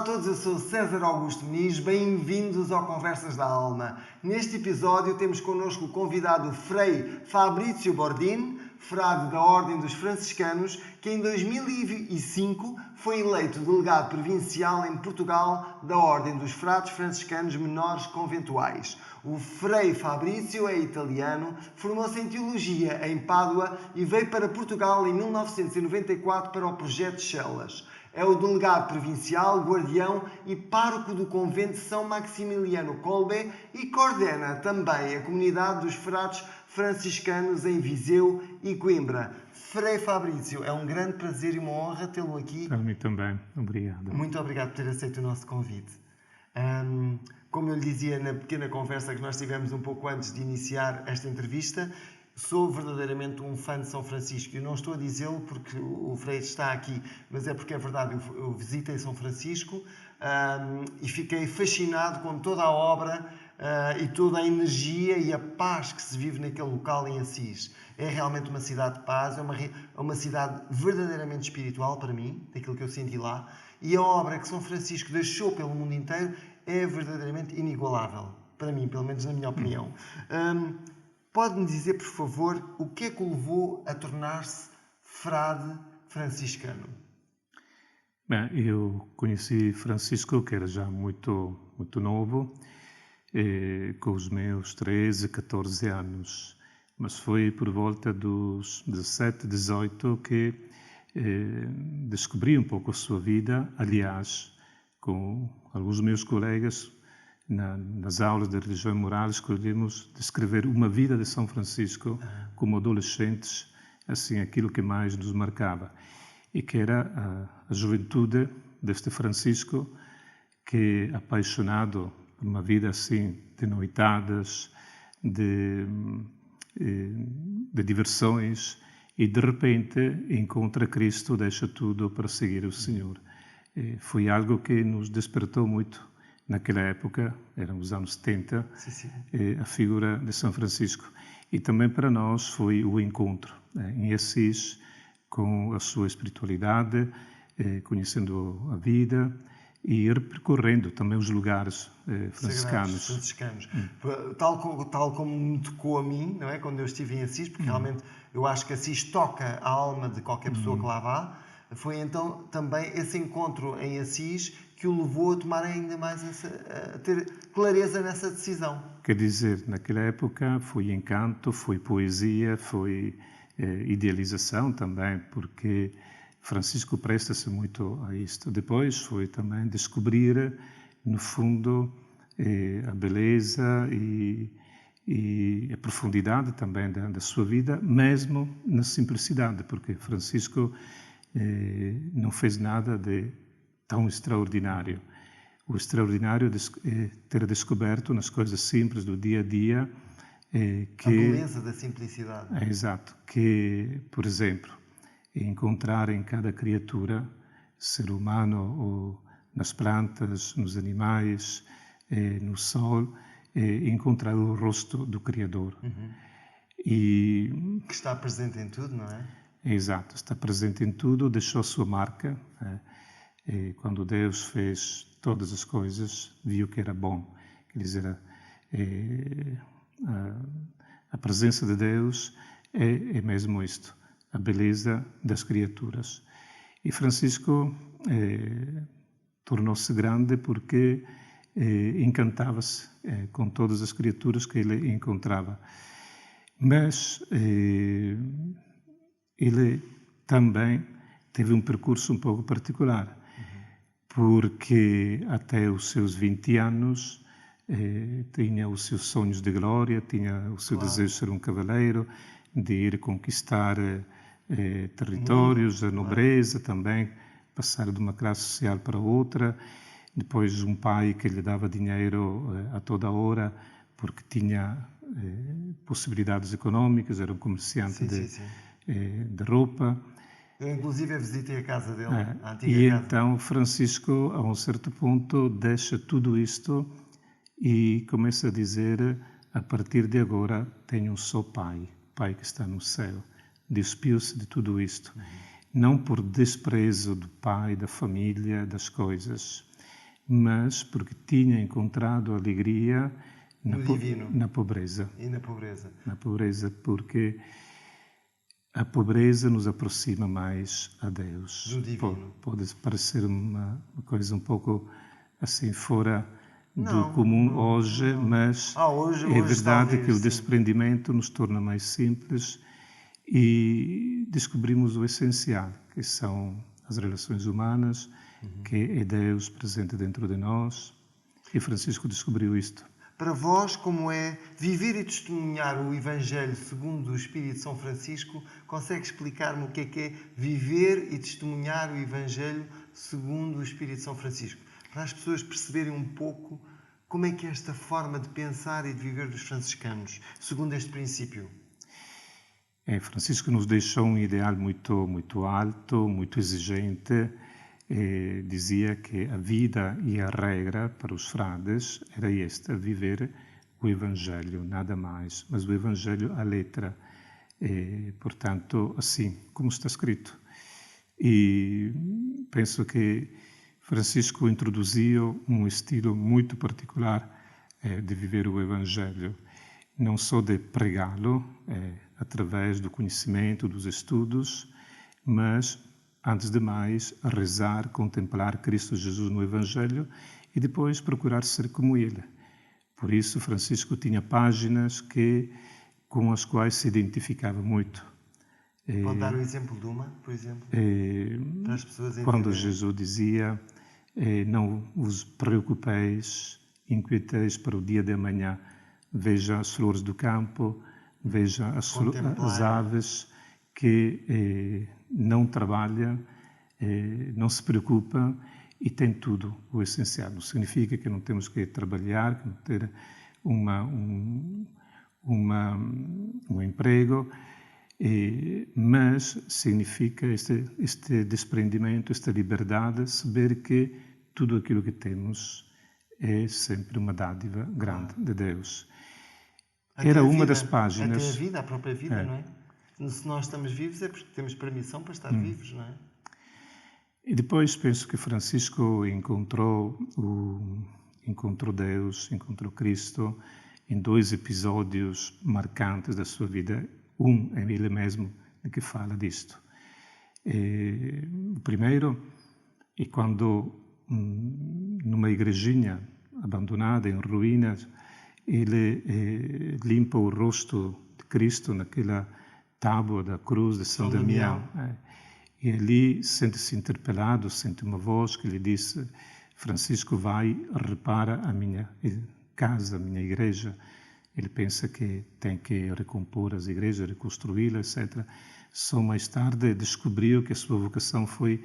todos, eu sou César Augusto Muniz, bem-vindos ao Conversas da Alma. Neste episódio temos connosco o convidado Frei Fabrício Bordin, frade da Ordem dos Franciscanos, que em 2005 foi eleito delegado provincial em Portugal da Ordem dos Frades Franciscanos Menores Conventuais. O Frei Fabrício é italiano, formou-se em Teologia em Pádua e veio para Portugal em 1994 para o Projeto Chelas. É o delegado provincial, guardião e pároco do convento de São Maximiliano Kolbe e coordena também a comunidade dos frades franciscanos em Viseu e Coimbra. Frei Fabrício, é um grande prazer e uma honra tê-lo aqui. Para mim também, obrigado. Muito obrigado por ter aceito o nosso convite. Como eu lhe dizia na pequena conversa que nós tivemos um pouco antes de iniciar esta entrevista, sou verdadeiramente um fã de São Francisco. Eu não estou a dizê-lo porque o Frei está aqui, mas é porque é verdade. Eu visitei São Francisco e fiquei fascinado com toda a obra e toda a energia e a paz que se vive naquele local em Assis. É realmente uma cidade de paz, é uma cidade verdadeiramente espiritual para mim, daquilo que eu senti lá. E a obra que São Francisco deixou pelo mundo inteiro é verdadeiramente inigualável, para mim, pelo menos na minha opinião. Pode-me dizer, por favor, o que é que o levou a tornar-se frade franciscano? Bem, eu conheci Francisco, que era já muito novo, com os meus 13, 14 anos. Mas foi por volta dos 17, 18 que descobri um pouco a sua vida. Aliás, com alguns dos meus colegas, nas aulas de religião e moral, escolhemos descrever uma vida de São Francisco como adolescentes, assim, aquilo que mais nos marcava. E que era a juventude deste Francisco, que, apaixonado por uma vida assim, de noitadas, de diversões, e de repente encontra Cristo, deixa tudo para seguir o Senhor. Foi algo que nos despertou muito. Naquela época, eram os anos 70, sim. A figura de São Francisco. E também para nós foi o encontro em Assis com a sua espiritualidade, conhecendo a vida e repercorrendo também os lugares franciscanos. Franciscanos. Tal como me tocou a mim, não é? Quando eu estive em Assis, porque realmente eu acho que Assis toca a alma de qualquer pessoa que lá vá. Foi então também esse encontro em Assis que o levou a tomar ainda mais a ter clareza nessa decisão. Quer dizer, naquela época foi encanto, foi poesia, foi idealização também, porque Francisco presta-se muito a isto. Depois foi também descobrir, no fundo, a beleza e a profundidade também da sua vida, mesmo na simplicidade, porque Francisco não fez nada de tão extraordinário. O extraordinário é ter descoberto nas coisas simples do dia a dia que... A beleza da simplicidade. Exato. Que, por exemplo, encontrar em cada criatura, ser humano ou nas plantas, nos animais, no sol, encontrar o rosto do Criador. E que está presente em tudo, não é? Exato, está presente em tudo, deixou a sua marca. Quando Deus fez todas as coisas, viu que era bom. Quer dizer, a presença de Deus é mesmo isto, a beleza das criaturas. E Francisco tornou-se grande porque encantava-se com todas as criaturas que ele encontrava. Mas ele também teve um percurso um pouco particular, porque até os seus 20 anos tinha os seus sonhos de glória, tinha o seu desejo de ser um cavaleiro, de ir conquistar territórios, a nobreza também, passar de uma classe social para outra. Depois um pai que lhe dava dinheiro a toda hora, porque tinha possibilidades económicas, era um comerciante de roupa. Eu, inclusive, visitei a casa dele, a antiga e casa. Então Francisco, a um certo ponto, deixa tudo isto e começa a dizer: a partir de agora tenho um só Pai, Pai que está no céu. Despiu-se de tudo isto, não por desprezo do pai, da família, das coisas, mas porque tinha encontrado alegria No divino. na pobreza. E na pobreza. Na pobreza, porque a pobreza nos aproxima mais a Deus. Do divino. Pode parecer uma coisa um pouco assim fora do Não, comum não, hoje, não. mas Hoje é verdade talvez, que o sim. desprendimento nos torna mais simples e descobrimos o essencial, que são as relações humanas, que é Deus presente dentro de nós. E Francisco descobriu isto. Para vós, como é viver e testemunhar o Evangelho segundo o Espírito de São Francisco, consegue explicar-me o que é viver e testemunhar o Evangelho segundo o Espírito de São Francisco? Para as pessoas perceberem um pouco como é que é esta forma de pensar e de viver dos franciscanos, segundo este princípio. Francisco nos deixou um ideal muito, muito alto, muito exigente. Dizia que a vida e a regra para os frades era esta, viver o Evangelho, nada mais, mas o Evangelho à letra, portanto, assim como está escrito. E penso que Francisco introduziu um estilo muito particular de viver o Evangelho, não só de pregá-lo através do conhecimento, dos estudos, mas antes de mais, rezar, contemplar Cristo Jesus no Evangelho e depois procurar ser como Ele. Por isso, Francisco tinha páginas com as quais se identificava muito. Pode dar o exemplo de uma, por exemplo? Para as pessoas entenderem. Quando Jesus dizia, não vos preocupeis, inquieteis para o dia de amanhã. Veja as flores do campo, veja as aves que não trabalha, não se preocupa e tem tudo o essencial. Não significa que não temos que trabalhar, que não ter um emprego, mas significa este desprendimento, esta liberdade, saber que tudo aquilo que temos é sempre uma dádiva grande de Deus. Era uma das páginas. Até a vida, a própria vida, não é? Se nós estamos vivos é porque temos permissão para estar vivos, não é? E depois penso que Francisco encontrou Deus, encontrou Cristo em dois episódios marcantes da sua vida. É ele mesmo que fala disto. O primeiro é quando, numa igrejinha abandonada, em ruínas, ele limpa o rosto de Cristo naquela tábua da cruz de São Damião. E ali sente-se interpelado, sente uma voz que lhe disse: Francisco, vai, repara a minha casa, a minha igreja. Ele pensa que tem que recompor as igrejas, reconstruí-las, etc. Só mais tarde descobriu que a sua vocação foi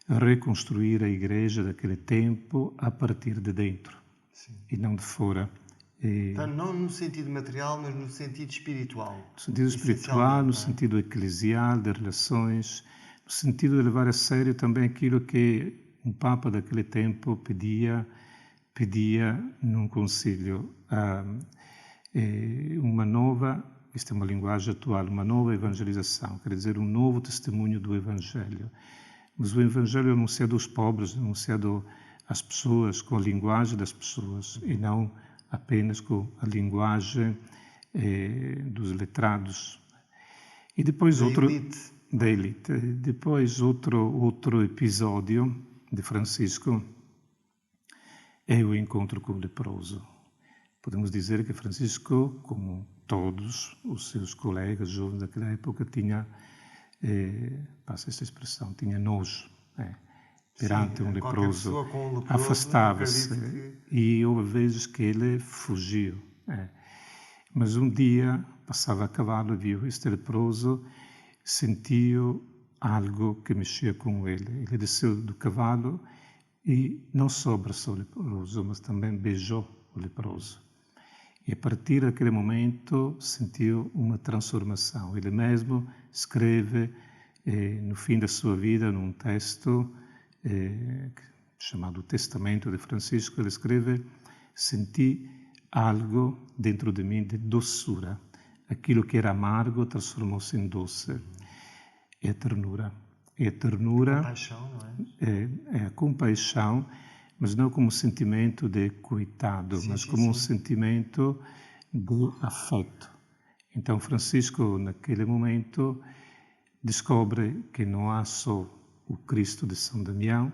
reconstruir a igreja daquele tempo a partir de dentro. Sim. E não de fora. Então, não no sentido material, mas no sentido espiritual. No sentido espiritual, no sentido eclesial, de relações, no sentido de levar a sério também aquilo que um Papa daquele tempo pedia num concílio. Uma nova, isto é uma linguagem atual, uma nova evangelização, quer dizer, um novo testemunho do Evangelho. Mas o Evangelho é anunciado aos pobres, anunciado às pessoas, com a linguagem das pessoas, e não apenas com a linguagem dos letrados. E depois da elite. Depois outro episódio de Francisco é o encontro com o leproso. Podemos dizer que Francisco, como todos os seus colegas jovens daquela época, tinha, passa esta expressão, tinha nojo. Perante um leproso, afastava-se e houve vezes que ele fugiu. Mas um dia passava a cavalo e viu este leproso, sentiu algo que mexia com ele. Ele desceu do cavalo e não só abraçou o leproso, mas também beijou o leproso. E a partir daquele momento sentiu uma transformação. Ele mesmo escreve no fim da sua vida, num texto chamado Testamento de Francisco, ele escreve: senti algo dentro de mim de doçura. Aquilo que era amargo transformou-se em doce. É a ternura. É a ternura. Compaixão, não é? É a compaixão, mas não como um sentimento de coitado, Sim, mas sim, como um sim. sentimento de afeto. Então Francisco, naquele momento, descobre que não há só o Cristo de São Damião,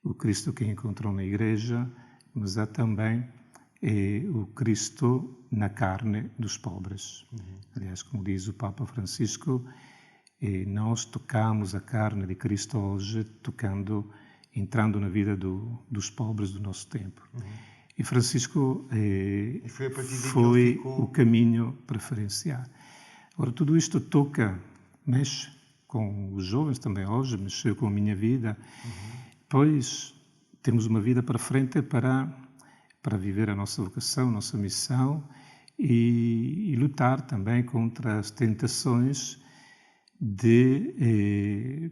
o Cristo que encontrou na igreja, mas há também o Cristo na carne dos pobres. Aliás, como diz o Papa Francisco, nós tocamos a carne de Cristo hoje, entrando na vida dos pobres do nosso tempo. E Francisco E foi a partir daí que ele foi ficou. o caminho preferencial. Ora, tudo isto mexe com os jovens também hoje, mexeu com a minha vida. Pois temos uma vida para frente para viver a nossa vocação, a nossa missão e lutar também contra as tentações de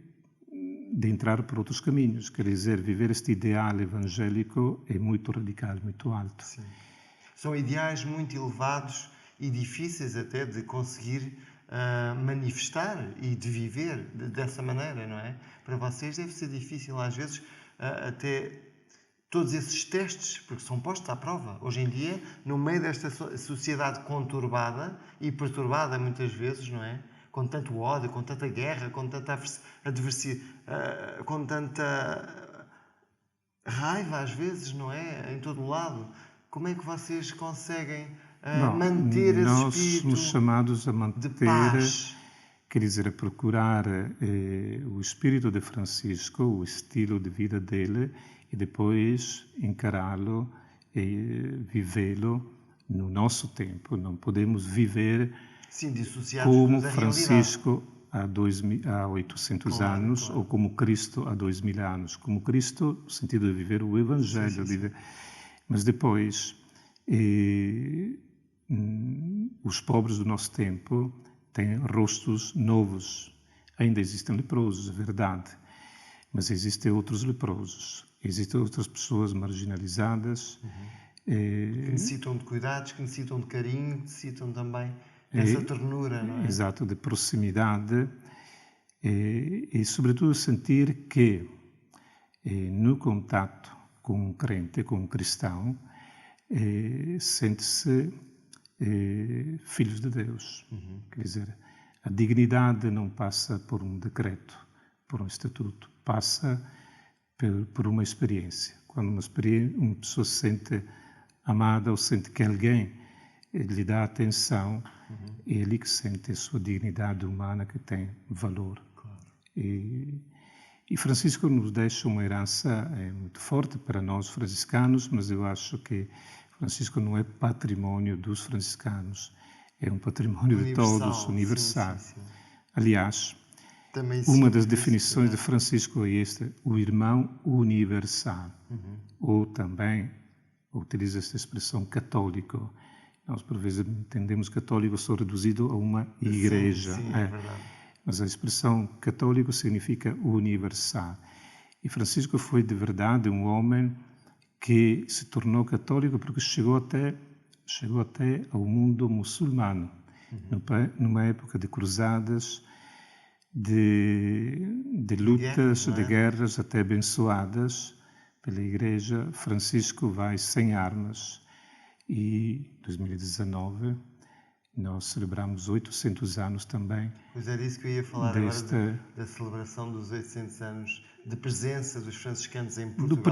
entrar por outros caminhos. Quer dizer, viver este ideal evangélico é muito radical, muito alto. Sim. São ideais muito elevados e difíceis até de conseguir manifestar e de viver dessa maneira, não é? Para vocês deve ser difícil às vezes até todos esses testes, porque são postos à prova. Hoje em dia, no meio desta sociedade conturbada e perturbada muitas vezes, não é? Com tanto ódio, com tanta guerra, com tanta adversidade, com tanta raiva às vezes, não é? Em todo o lado. Como é que vocês conseguem Bom, manter esse nós espírito somos chamados a de manter, paz? quer dizer, a procurar o espírito de Francisco, o estilo de vida dele, e depois encará-lo e vivê-lo no nosso tempo. Não podemos viver Sim, dissociados como da realidade. Francisco há 800 Claro, anos, claro. ou como Cristo há 2000 anos. Como Cristo, no sentido de viver o Evangelho. Sim, sim, sim. Mas depois, os pobres do nosso tempo têm rostos novos. Ainda existem leprosos, é verdade, mas existem outros leprosos. Existem outras pessoas marginalizadas. Que necessitam de cuidados, que necessitam de carinho, que necessitam também dessa ternura, não é? Exato, de proximidade e sobretudo sentir que no contato com um crente, com um cristão, sente-se filhos de Deus. Quer dizer, a dignidade não passa por um decreto, por um estatuto, passa por uma experiência. Quando uma pessoa se sente amada ou sente que alguém lhe dá atenção, é ele que sente a sua dignidade humana que tem valor. Claro. E Francisco nos deixa uma herança muito forte para nós franciscanos, mas eu acho que Francisco não é patrimônio dos franciscanos, é um patrimônio de todos, universal. Sim. Aliás, Também uma das sinto definições isso, de Francisco é esta, o irmão universal, ou também utiliza esta expressão católico. Nós, por vezes, entendemos católico só reduzido a uma igreja. Sim, é verdade. Mas a expressão católico significa universal. E Francisco foi, de verdade, um homem que se tornou católico porque chegou até ao mundo muçulmano, numa época de cruzadas, de lutas, de guerras até abençoadas pela Igreja. Francisco vai sem armas e em 2019 nós celebramos 800 anos também. Pois era isso que eu ia falar agora, da celebração dos 800 anos de presença dos franciscanos em Portugal.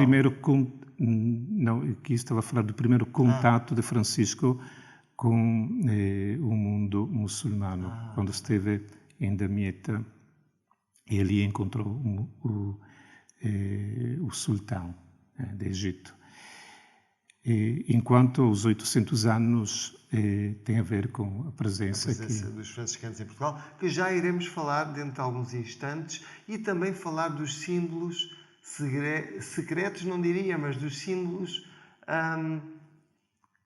Aqui estava a falar do primeiro contato de Francisco com o mundo muçulmano, quando esteve em Damieta e ali encontrou o sultão do Egito. Enquanto os 800 anos têm a ver com a presença dos franciscanos em Portugal, que já iremos falar dentro de alguns instantes, e também falar dos símbolos secretos, não diria, mas dos símbolos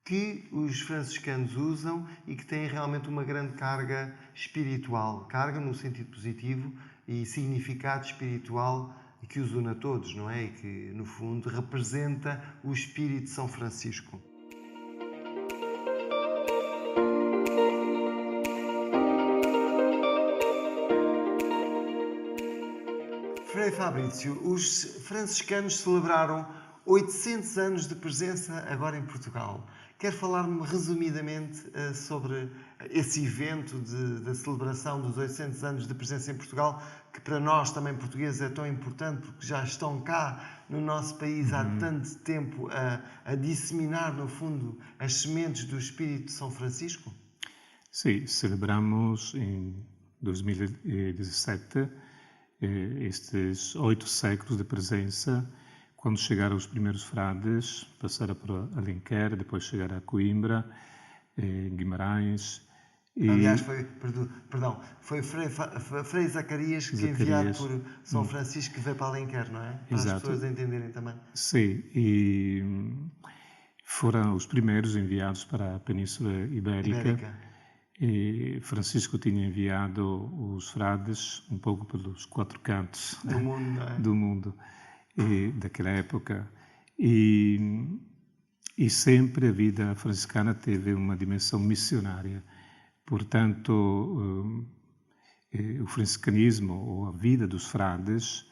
que os franciscanos usam e que têm realmente uma grande carga espiritual, carga no sentido positivo e significado espiritual que os une a todos, não é? E que, no fundo, representa o espírito de São Francisco. Frei Fabrício, os franciscanos celebraram 800 anos de presença agora em Portugal. Quer falar-me resumidamente sobre esse evento da celebração dos 800 anos de presença em Portugal, que para nós também portugueses é tão importante porque já estão cá no nosso país há tanto tempo a disseminar, no fundo, as sementes do espírito de São Francisco? Sim, celebramos em 2017 estes 8 séculos de presença, quando chegaram os primeiros frades, passaram por Alenquer, depois chegaram a Coimbra, Guimarães. Aliás, foi Frei Zacarias que, enviado por São Francisco, que veio para Alenquer, não é? Para Exato. as pessoas entenderem também. Sim, e foram os primeiros enviados para a Península Ibérica. E Francisco tinha enviado os frades um pouco pelos 4 cantos do mundo, não é? do mundo daquela época. E sempre a vida franciscana teve uma dimensão missionária. Portanto, o franciscanismo, ou a vida dos frades,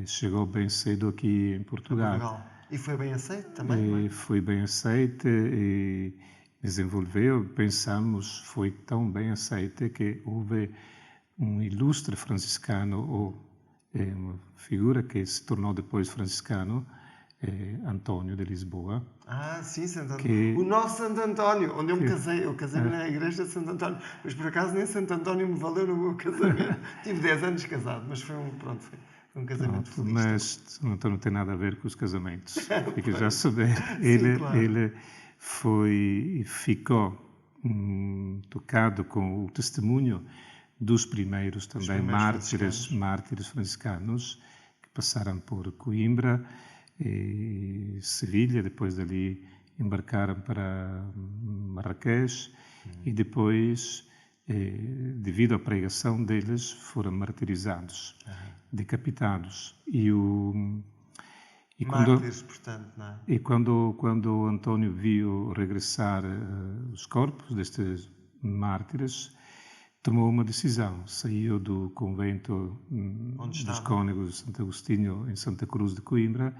chegou bem cedo aqui em Portugal. E foi bem aceito também? Foi bem aceito e desenvolveu, pensamos, foi tão bem aceita que houve um ilustre franciscano, ou uma figura que se tornou depois franciscano, António de Lisboa. Ah, sim, Santo António. O nosso Santo António, onde eu me casei. Eu casei-me na igreja de Santo António, mas por acaso nem Santo António me valeu no meu casamento. Tive 10 anos casado, mas foi um casamento feliz. Mas Santo António não tem nada a ver com os casamentos. Fica já a saber. Ele ficou tocado com o testemunho dos primeiros também mártires franciscanos que passaram por Coimbra e Sevilha, depois dali embarcaram para Marrakech e depois, devido à pregação deles, foram martirizados, decapitados. Mártires, portanto, não é? E quando António viu regressar os corpos destes mártires, tomou uma decisão. Saiu do convento dos Cônegos de Santo Agostinho, em Santa Cruz de Coimbra,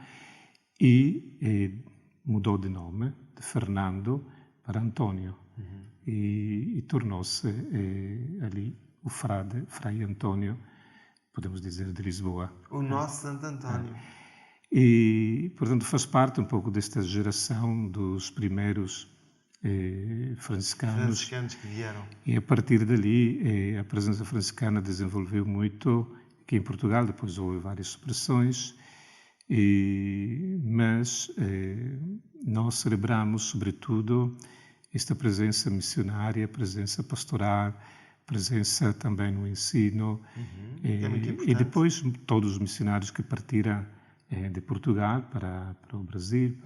e mudou de nome, de Fernando para António. E tornou-se ali o Frei António, podemos dizer, de Lisboa. O nosso Santo António. E, portanto, faz parte um pouco desta geração dos primeiros franciscanos que vieram. E a partir dali a presença franciscana desenvolveu muito aqui em Portugal. Depois houve várias supressões, mas nós celebramos sobretudo esta presença missionária, presença pastoral, presença também no ensino, e depois todos os missionários que partiram de Portugal para o Brasil,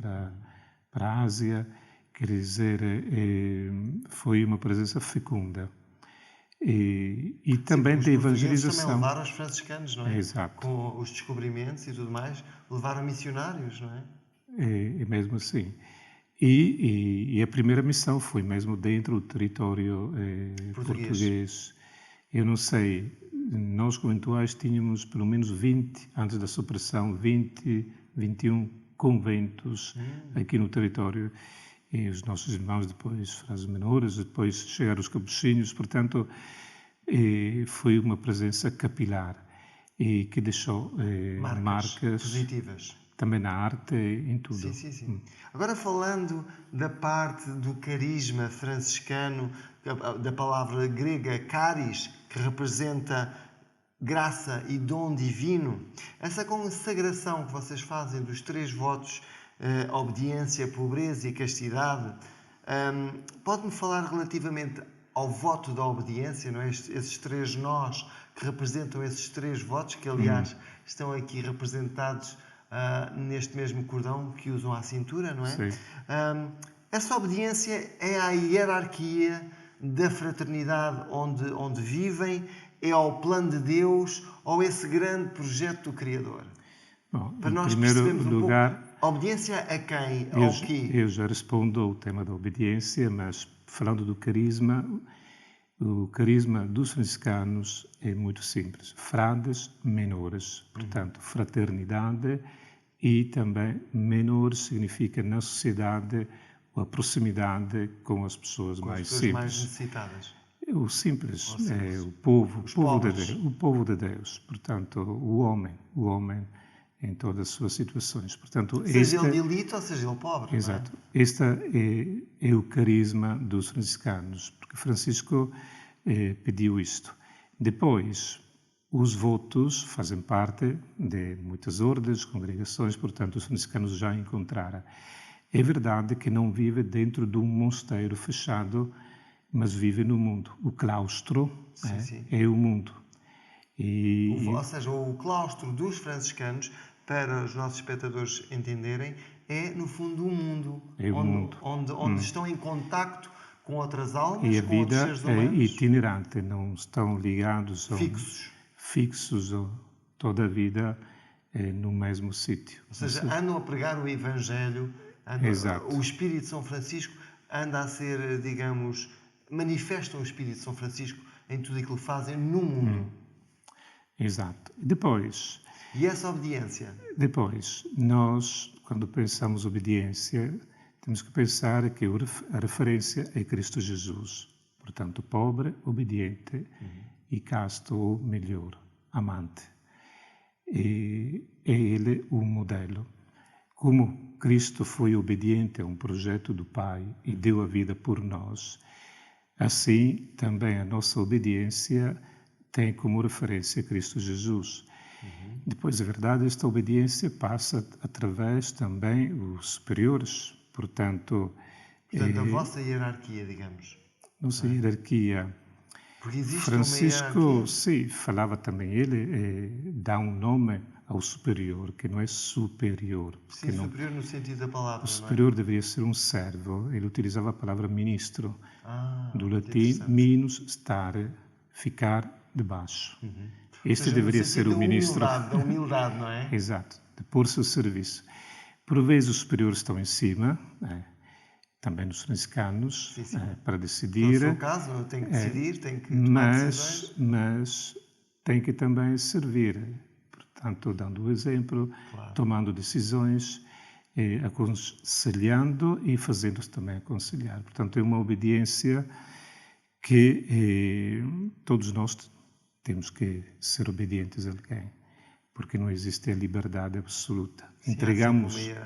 para a Ásia. Quer dizer, foi uma presença fecunda. E também de evangelização. Também levaram os franciscanos, não é? Exato. Com os descobrimentos e tudo mais, levaram missionários, não é? É mesmo assim. E a primeira missão foi mesmo dentro do território português. Eu não sei, nós conventuais tínhamos pelo menos 20, antes da supressão, 21 conventos aqui no território. E os nossos irmãos depois, frades menores, depois chegaram os capuchinhos. Portanto, foi uma presença capilar e que deixou marcas positivas. Também na arte, em tudo. Sim. Agora, falando da parte do carisma franciscano, da palavra grega caris, que representa graça e dom divino, essa consagração que vocês fazem dos 3 votos, obediência, pobreza e castidade, pode-me falar relativamente ao voto da obediência, não é? Esses 3 nós que representam esses 3 votos, que aliás estão aqui representados neste mesmo cordão que usam à cintura, não é? Sim. Essa obediência é à hierarquia da fraternidade onde vivem, é ao plano de Deus ou esse grande projeto do Criador? Bom, para em nós primeiro percebermos lugar, a obediência a quem? Ao quê? Eu já respondo ao tema da obediência, mas falando do carisma, o carisma dos franciscanos é muito simples. Frades menores, portanto, fraternidade e também menor significa na sociedade a proximidade com as pessoas Com as mais pessoas mais simples. necessitadas. O simples Ou é simples. o povo, Os povo de pobres. Deus, o povo de Deus. Portanto, o homem em todas as suas situações. Portanto, Seja ele de elite ou seja ele pobre, exato, não este é o carisma dos franciscanos, porque Francisco pediu isto. Depois, os votos fazem parte de muitas ordens, congregações, portanto, os franciscanos já encontraram. É verdade que não vive dentro de um mosteiro fechado, mas vive no mundo. O claustro Sim, sim. é o mundo. Ou seja, o claustro dos franciscanos, para os nossos espectadores entenderem, é no fundo um mundo, É o mundo. onde estão em contacto com outras E almas, a com outros vida seres é humanos, itinerante, não estão ligados, fixos toda a vida no mesmo sítio. Ou seja, andam a pregar o Evangelho, Exato. o Espírito de São Francisco anda a ser, digamos, manifestam o Espírito de São Francisco em tudo aquilo que fazem no mundo. Exato. Depois, E essa obediência? Nós, quando pensamos obediência, temos que pensar que a referência é Cristo Jesus. Portanto, pobre, obediente e casto ou melhor, amante. E é Ele o modelo. Como Cristo foi obediente a um projeto do Pai e deu a vida por nós, assim também a nossa obediência tem como referência Cristo Jesus. Depois, é verdade, esta obediência passa através também dos superiores. Portanto, a vossa hierarquia, digamos. Nossa hierarquia. Porque existe Francisco, uma hierarquia. sim, falava também ele, dá um nome ao superior, que não é superior. Sim, superior no sentido da palavra, O superior deveria ser um servo. Ele utilizava a palavra ministro, do latim minus, estar, ficar debaixo. Este seja, deveria ser o ministro. Da humildade, não é? Exato, de pôr-se ao serviço. Por vezes os superiores estão em cima, também nos franciscanos, para decidir. No seu caso, tem que decidir, tem que tomar decisões. Mas tem que também servir, portanto, dando o exemplo, tomando decisões, aconselhando e fazendo-se também aconselhar. Portanto, é uma obediência que todos nós temos que ser obedientes a alguém, porque não existe a liberdade absoluta. Sim,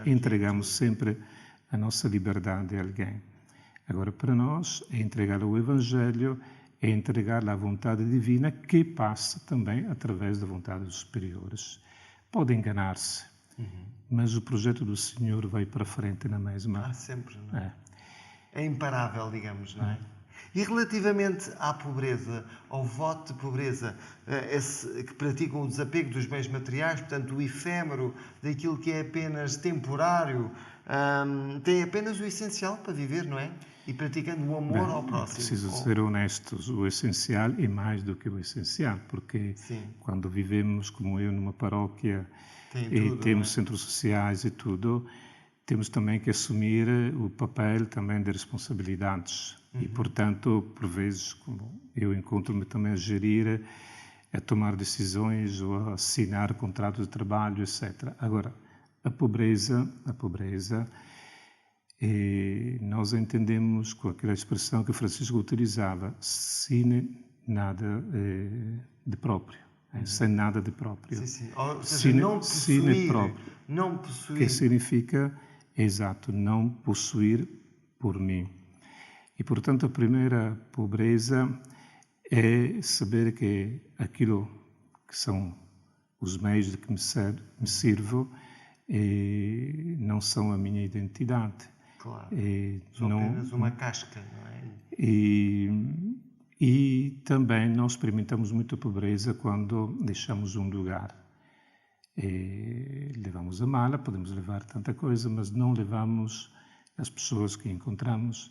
entregamos sempre a nossa liberdade a alguém. Agora, para nós, é entregar o Evangelho, é entregar a vontade divina, que passa também através da vontade dos superiores. Pode enganar-se, mas o projeto do Senhor vai para frente na mesma. Sempre, não é? É imparável, digamos, não é? E relativamente à pobreza, ao voto de pobreza, que praticam o desapego dos bens materiais, portanto, o efêmero, daquilo que é apenas temporário, tem apenas o essencial para viver, não é? E praticando o amor ao próximo. Preciso ser honestos, o essencial é mais do que o essencial, porque quando vivemos, como eu, numa paróquia e temos centros sociais e tudo, temos também que assumir o papel também de responsabilidades. E, portanto, por vezes, como eu encontro-me também a gerir, a tomar decisões ou a assinar contratos de trabalho, etc. Agora, a pobreza, nós entendemos com aquela expressão que Francisco utilizava, sine nada de próprio. Sem nada de próprio. Ou seja, não possuir. Que significa, exato, não possuir por mim. E, portanto, a primeira pobreza é saber que aquilo que são os meios de que me sirvo não são a minha identidade. Claro, são apenas uma casca, não é? E também nós experimentamos muita pobreza quando deixamos um lugar. Levamos a mala, podemos levar tanta coisa, mas não levamos as pessoas que encontramos,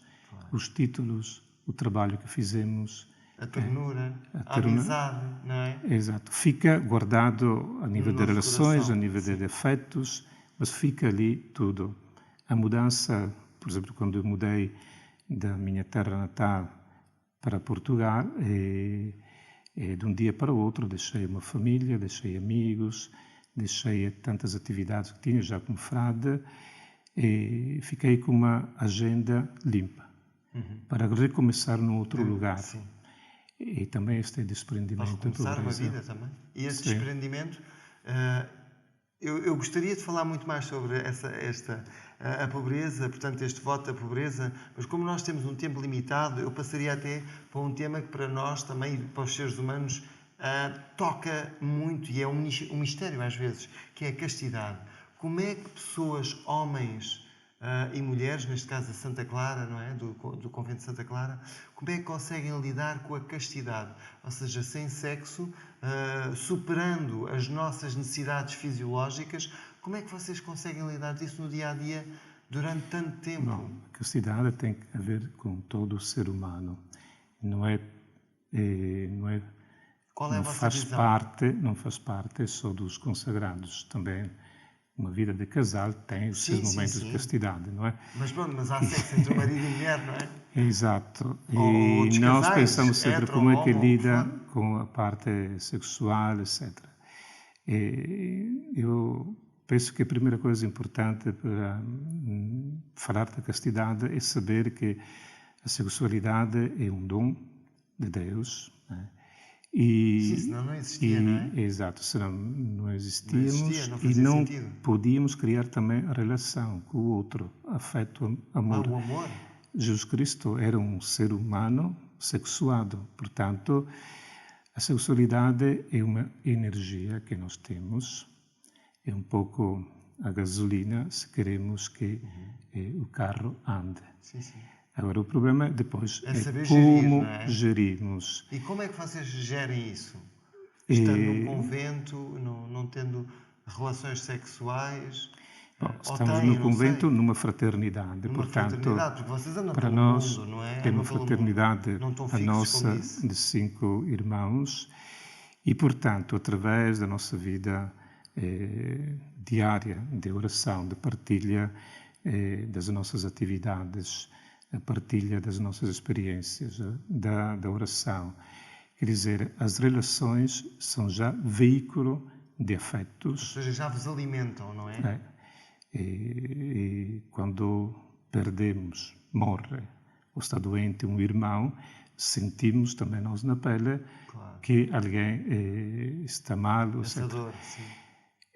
os títulos, o trabalho que fizemos. A ternura, a amizade, não é? Exato. Fica guardado a nível de relações, a nível de afetos, mas fica ali tudo. A mudança, por exemplo, quando eu mudei da minha terra natal para Portugal, de um dia para o outro deixei uma família, deixei amigos, deixei tantas atividades que tinha já como frade e fiquei com uma agenda limpa para recomeçar num outro lugar. Sim. E também este Para desprendimento da recomeçar uma pobreza. vida também. E esse Sim. desprendimento, eu gostaria de falar muito mais sobre a pobreza, portanto, este voto da pobreza, mas como nós temos um tempo limitado, eu passaria até para um tema que para nós também, para os seres humanos, toca muito e é um mistério às vezes, que é a castidade. Como é que pessoas, homens e mulheres, neste caso a Santa Clara, não é? do convento de Santa Clara, como é que conseguem lidar com a castidade? Ou seja, sem sexo, superando as nossas necessidades fisiológicas, como é que vocês conseguem lidar disso no dia-a-dia durante tanto tempo? Bom, a castidade tem a ver com todo o ser humano. Não é Qual é a não vossa faz visão? não faz parte só dos consagrados. Também uma vida de casal tem os seus momentos de castidade, não é? Mas pronto, mas há sexo entre marido e mulher, não é? Exato. Ou E outros nós casais, pensamos sempre hetero, como é que homo, o que lida for. com a parte sexual, etc. E eu penso que a primeira coisa importante para falar da castidade é saber que a sexualidade é um dom de Deus, né? Sim, senão não existia, não é? Exato, senão não Não existíamos existia, não e fazia não sentido. podíamos criar também a relação com o outro, afeto, amor. O amor. Jesus Cristo era um ser humano sexuado, portanto, a sexualidade é uma energia que nós temos, é um pouco a gasolina se queremos que o carro ande. Sim, sim. Agora, o problema depois É é saber como gerir, não é? gerirmos. E como é que vocês gerem isso? Estando num convento, não tendo relações sexuais? Bom, Ou estamos têm, no não convento sei. numa fraternidade, Numa portanto, fraternidade, porque vocês andam para pelo nós mundo, não é? é uma Andam pelo mundo. fraternidade Não estão a fixos, como nossa disse. de 5 irmãos e, portanto, através da nossa vida diária de oração, de partilha das nossas atividades, a partilha das nossas experiências, da oração. Quer dizer, as relações são já veículo de afetos. Ou seja, já vos alimentam, não é? E quando perdemos, morre ou está doente um irmão, sentimos também nós na pele que alguém está mal, Essa etc. dor, sim.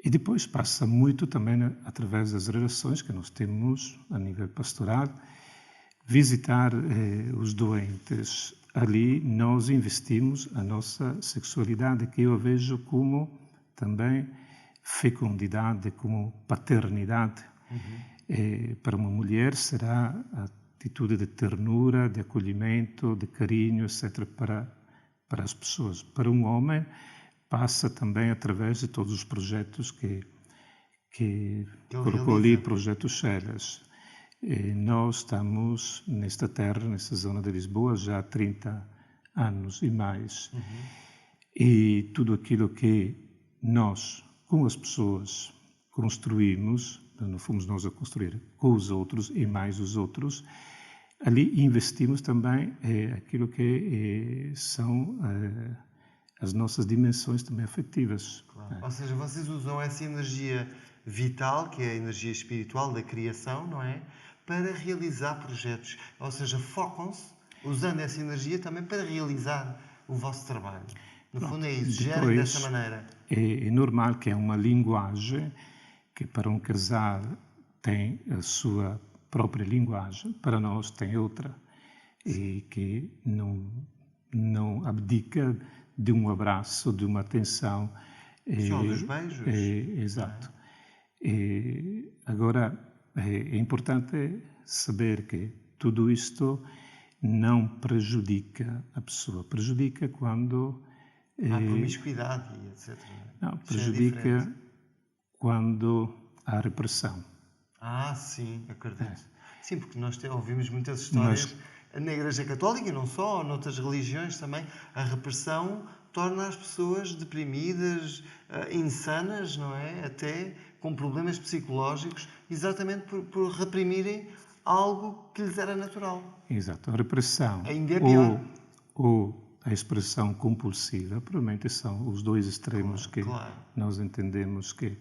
E depois passa muito também através das relações que nós temos a nível pastoral, visitar os doentes. Ali nós investimos a nossa sexualidade, que eu vejo como também fecundidade, como paternidade. Para uma mulher será a atitude de ternura, de acolhimento, de carinho, etc., para as pessoas. Para um homem, passa também através de todos os projetos que colocou ali, projetos Chelas. Nós estamos nesta terra, nesta zona de Lisboa, já há 30 anos e mais. E tudo aquilo que nós, com as pessoas, construímos, não fomos nós a construir, com os outros e mais os outros, ali investimos também aquilo que são as nossas dimensões também afetivas. Claro. Ou seja, vocês usam essa energia vital, que é a energia espiritual da criação, não é? Para realizar projetos. Ou seja, focam-se, usando essa energia também para realizar o vosso trabalho. No fundo é isso, gerem dessa maneira. É normal que é uma linguagem que para um casal tem a sua própria linguagem, para nós tem outra. E que não abdica de um abraço, de uma atenção. Só dos beijos. Exato. Agora, é importante saber que tudo isto não prejudica a pessoa. Prejudica quando... Há promiscuidade e etc. Não, prejudica quando há repressão. Sim, acredito. Sim, porque nós ouvimos muitas histórias na Igreja Católica e não só, noutras religiões também. A repressão torna as pessoas deprimidas, insanas, não é? Até com problemas psicológicos, exatamente por reprimirem algo que lhes era natural. Exato. A repressão Ainda é pior. ou a expressão compulsiva, provavelmente são os dois extremos que nós entendemos que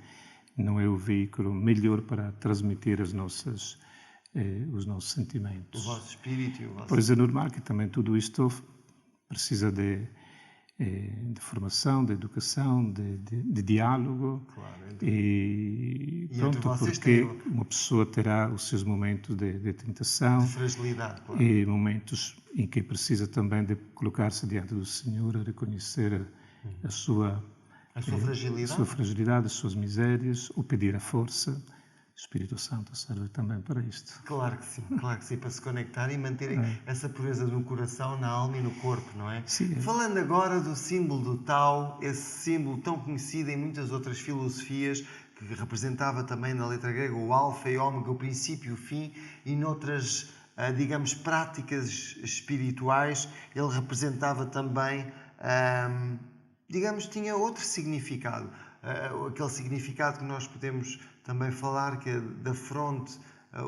não é o veículo melhor para transmitir os nossos sentimentos. O vosso espírito e o vosso... Pois é normal que também tudo isto precisa de formação, de educação, de diálogo. E pronto, porque uma pessoa terá os seus momentos de tentação, de fragilidade, e momentos em que precisa também de colocar-se diante do Senhor, reconhecer a sua fragilidade, as suas misérias, ou pedir a força. O Espírito Santo serve também para isto. Claro que sim, para se conectar e manterem essa pureza no coração, na alma e no corpo, não é? Sim. Falando agora do símbolo do Tao, esse símbolo tão conhecido em muitas outras filosofias, que representava também na letra grega o alfa e ômega, o princípio e o fim, e noutras, digamos, práticas espirituais, ele representava também, digamos, tinha outro significado. Aquele significado que nós podemos também falar, que é da fronte,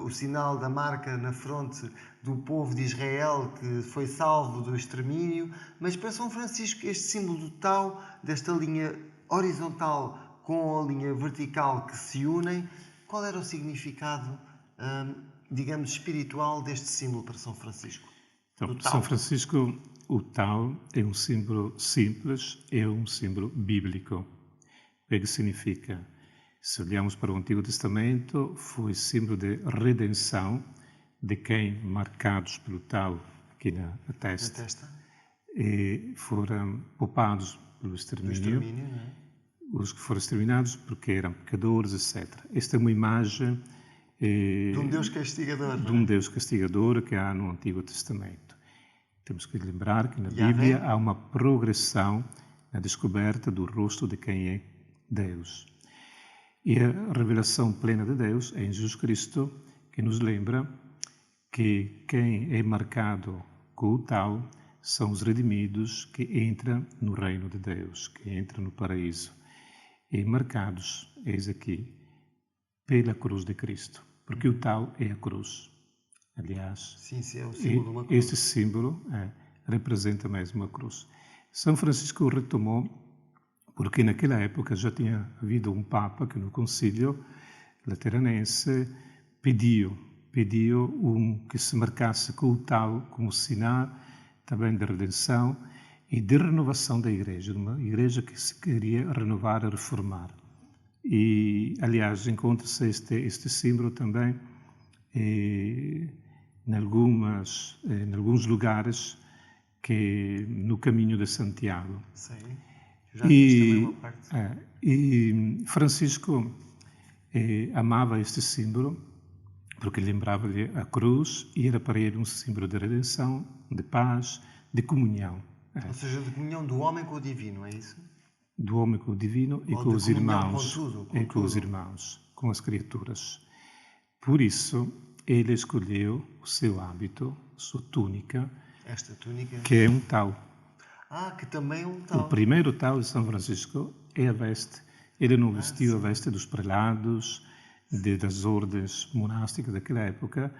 o sinal da marca na fronte do povo de Israel que foi salvo do extermínio. Mas para São Francisco, este símbolo do Tao, desta linha horizontal com a linha vertical que se unem, qual era o significado, digamos, espiritual deste símbolo para São Francisco? Então, para São Francisco, o Tao é um símbolo simples, é um símbolo bíblico. O que significa? Se olhamos para o Antigo Testamento, foi símbolo de redenção de quem, marcados pelo Tao aqui na testa, e foram poupados pelo extermínio, não é? Os que foram exterminados porque eram pecadores, etc. Esta é uma imagem de um Deus castigador, de um Deus castigador que há no Antigo Testamento. Temos que lembrar que na Bíblia há uma progressão na descoberta do rosto de quem é Deus. E a revelação plena de Deus é em Jesus Cristo, que nos lembra que quem é marcado com o Tao são os redimidos que entram no reino de Deus, que entram no paraíso. E marcados, eis aqui, pela cruz de Cristo. Porque o Tao é a cruz. Aliás, sim, é o símbolo de uma cruz. Este símbolo representa mesmo a cruz. São Francisco retomou, porque naquela época já tinha havido um Papa que no Concílio Lateranense pediu que se marcasse com o Tao como sinal também de redenção e de renovação da Igreja, de uma Igreja que se queria renovar e reformar. E, aliás, encontra-se este símbolo também em alguns lugares que no caminho de Santiago. Sim. Já também uma parte. E Francisco amava este símbolo porque lembrava-lhe a cruz e era para ele um símbolo de redenção, de paz, de comunhão. Ou seja, de comunhão do homem com o divino, é isso? Do homem com o divino e com os irmãos, com os irmãos, com as criaturas. Por isso, ele escolheu o seu hábito, a sua túnica, esta túnica, que é um Tao. Que também é um Tao. O primeiro Tao de São Francisco é a veste. Ele não vestiu a veste dos prelados, das ordens monásticas daquela época,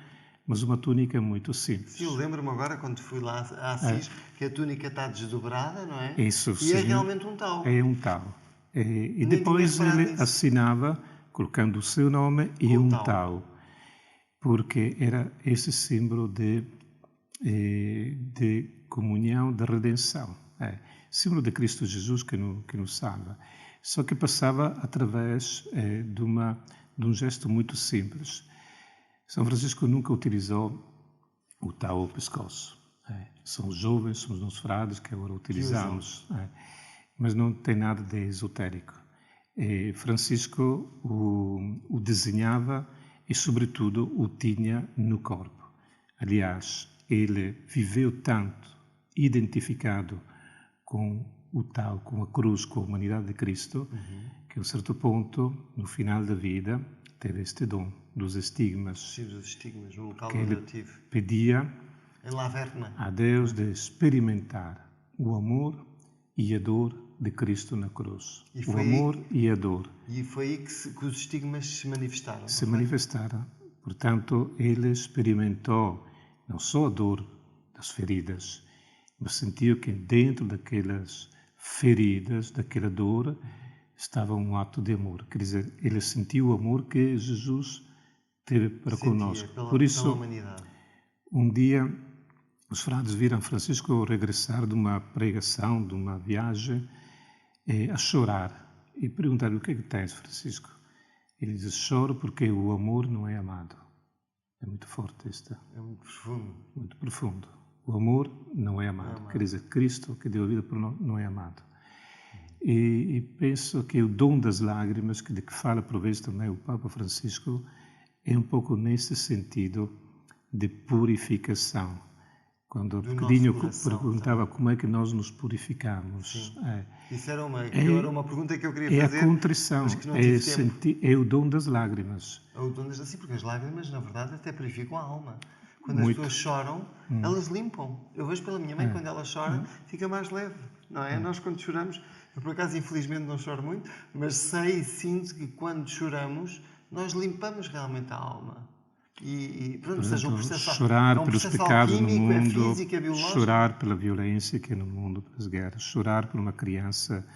mas uma túnica muito simples. Sim, eu lembro-me agora, quando fui lá a Assis, que a túnica está desdobrada, não é? Isso, e sim, é realmente um Tao. É um Tao. E depois ele assinava, colocando o seu nome e um Tao. Porque era esse símbolo de comunhão, de redenção. Símbolo de Cristo Jesus que nos salva. Só que passava através de um gesto muito simples. São Francisco nunca utilizou o Tao ao pescoço. São os jovens, somos nós frades que agora utilizamos. Mas não tem nada de esotérico. Francisco o desenhava e, sobretudo, o tinha no corpo. Aliás, ele viveu tanto identificado com o Tao, com a cruz, com a humanidade de Cristo, que a um certo ponto, no final da vida, teve este dom dos estigmas. Sim, dos estigmas, no local que onde ele eu tive. Pedia em Laverna a Deus de experimentar o amor e a dor de Cristo na cruz. O amor e a dor. E foi aí que os estigmas se manifestaram. Se manifestaram. Portanto, ele experimentou não só a dor das feridas, mas sentiu que dentro daquelas feridas, daquela dor, estava um ato de amor. Quer dizer, ele sentiu o amor que Jesus teve para Sentia conosco. Por pela isso, humanidade. um dia, os frades viram Francisco regressar de uma pregação, de uma viagem, a chorar. E perguntaram: o que é que tens, Francisco? Ele diz: choro porque o amor não é amado. É muito forte isto. É muito profundo. Muito profundo. O amor não é amado. Quer dizer, Cristo, que deu a vida por nós, não é amado. E penso que o dom das lágrimas, de que fala por vezes também o Papa Francisco, é um pouco nesse sentido de purificação. Quando o bocadinho perguntava como é que nós nos purificamos. Isso era uma pergunta que eu queria fazer. É a contrição, mas que não tive tempo. É o dom das lágrimas. É o dom das lágrimas, porque as lágrimas, na verdade, até purificam a alma. Quando Muito. as pessoas choram, elas limpam. Eu vejo pela minha mãe, quando ela chora, fica mais leve, não é? Nós, quando choramos, eu por acaso, infelizmente, não choro muito, mas sei e sinto que quando choramos, nós limpamos realmente a alma. E pronto, seja um processo, chorar é um pelos processo pecados alquímico, no mundo, é físico, é biológico. chorar pela violência que é no mundo, pelas guerras, chorar por uma criança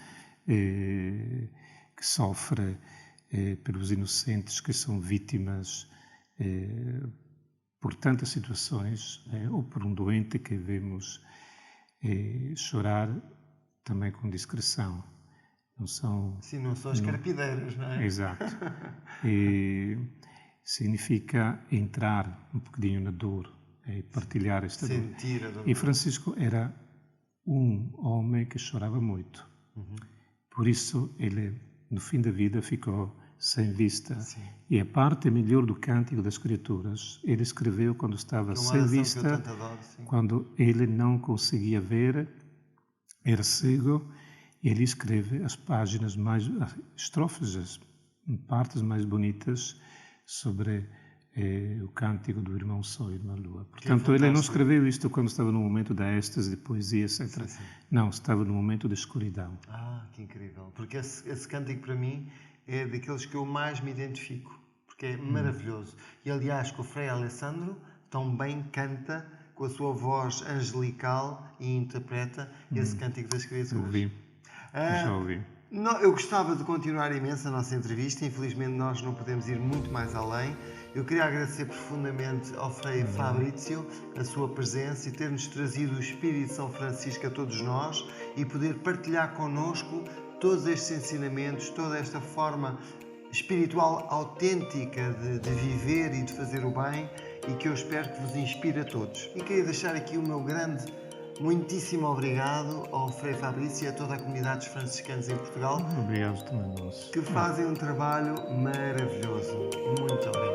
que sofre, pelos inocentes que são vítimas por tantas situações, ou por um doente que vemos, chorar também com discrição. Não são... Sim, não são as carpideiras, não é? Exato. E significa entrar um bocadinho na dor e partilhar esta dor. Sentir a dor. E Francisco era um homem que chorava muito. Por isso ele, no fim da vida, ficou sem vista. Sim. E a parte melhor do Cântico das Criaturas, ele escreveu quando estava sem vista, quando ele não conseguia ver, era cego, e ele escreve as páginas mais, as estrofes, as partes mais bonitas sobre o Cântico do Irmão Sol e Irmã Lua. Portanto, ele não escreveu isto quando estava no momento da êxtase, de poesia, etc. Sim. Não, estava no momento da escuridão. Ah, que incrível. Porque esse cântico, para mim, é daqueles que eu mais me identifico. Porque é maravilhoso. E, aliás, que o Frei Alessandro tão bem canta com a sua voz angelical e interpreta esse Cântico das Criaturas. Ouvi. Já ouvi. Não, eu gostava de continuar imenso a nossa entrevista, infelizmente nós não podemos ir muito mais além. Eu queria agradecer profundamente ao Frei Fabrício a sua presença e ter-nos trazido o Espírito de São Francisco a todos nós e poder partilhar connosco todos estes ensinamentos, toda esta forma espiritual autêntica de viver e de fazer o bem e que eu espero que vos inspire a todos. E queria deixar aqui o meu grande muitíssimo obrigado ao Frei Fabrício e a toda a comunidade dos franciscanos em Portugal. Obrigado também, nós. Que fazem um trabalho maravilhoso. Muito obrigado.